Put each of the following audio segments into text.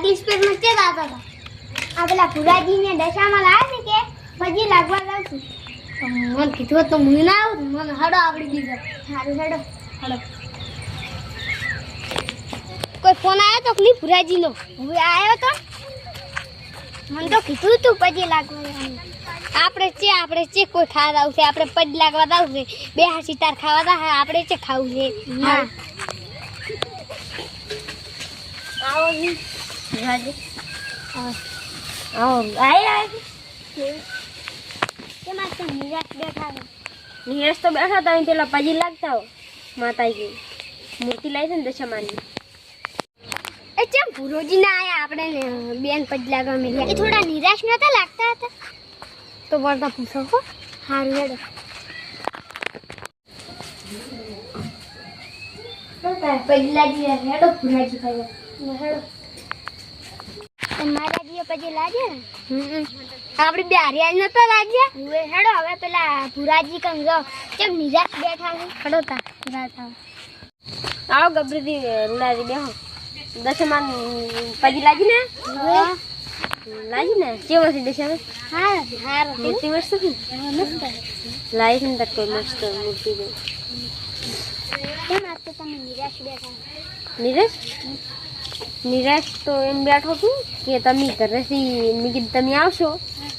આટલી સ્પીડમાં કે આવતા હતા આ પેલા ભુરાજીને દશામાં લાવે ને કે પછી લાગવા લાવશું મને કીધું તો હું ના આવું મને હડો આવડી દીધો સારું હડો કોઈ ફોન આવ્યો તો નહીં ભુરાજીનો હવે આવ્યો તો મને તો કીધું તું પછી લાગવા આપણે ચે કોઈ ખાવા આવશે આપણે પજ લાગવા આવશે બે હાસી તાર ખાવા દા આપણે ચે ખાવું છે હા આવો ની ભુરાજી આવો આય કે મારે નિરાશ બેઠા નિરાશ તો બેઠા હતા પેલા પજી લાગતા હો માતાજી મૂર્તિ લાવી છે ને દશામાની એ ચમ ભુરોજી ના આયા આપણે ને બેન પજ લાગવા મળ્યા એ થોડા નિરાશ નતા લાગતા હતા તો વળતા પૂછો હો હારું હેડો પજલાજી હેડો ભુરાજી ખાયો હેડો મારા જીએ પછી લાગે ને આપણે બે હરિયાળ નતા લાગ્યા હવે હેડો હવે પેલા ભુરાજી કમ જો કેમ નિરાશ બેઠા છે હેડો તા રાતા આવો ગબરીથી રૂડાજી બેહો દશામાન પજી લાગી ને કેવો છે દશામાન હા મૂર્તિ મસ્ત છે મસ્ત લાવી છે ને તક કોઈ મસ્ત મૂર્તિ દે કેમ આતે તમે નિરાશ બેઠા નિરાશ તો એમ બેઠો છું કે તમે ઘરેથી મેં કીધું તમે આવશો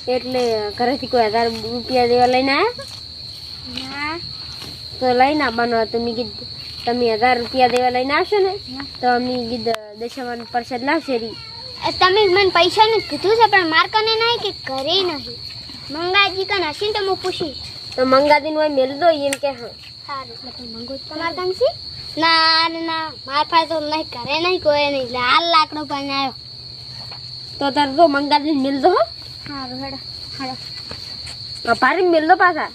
એટલે ઘરેથી કોઈ 1000 રૂપિયા દેવા લઈને આવ્યા તો લઈને આવવાનો હતો મેં કીધું તમે 1000 રૂપિયા દેવા લઈને આવશો ને તો અમે કીધું દશામાન પ્રસાદ લાવશે રી તમે મને પૈસા ને કીધું છે પણ માર કને નહીં કે ઘરે નહીં મંગાજી કન હસીને તો હું પૂછી તો મંગાદીન હોય મેલ દો એમ કે હા સારું એટલે મંગો તમાર કન છે ના માર પાસે તો નહીં ઘરે નહીં કોઈ નહીં એટલે હાલ લાકડો પણ આવ્યો તો તાર તો મંગાદીન મેલ દો સારું હેડો ભારી મેલ દો પાછા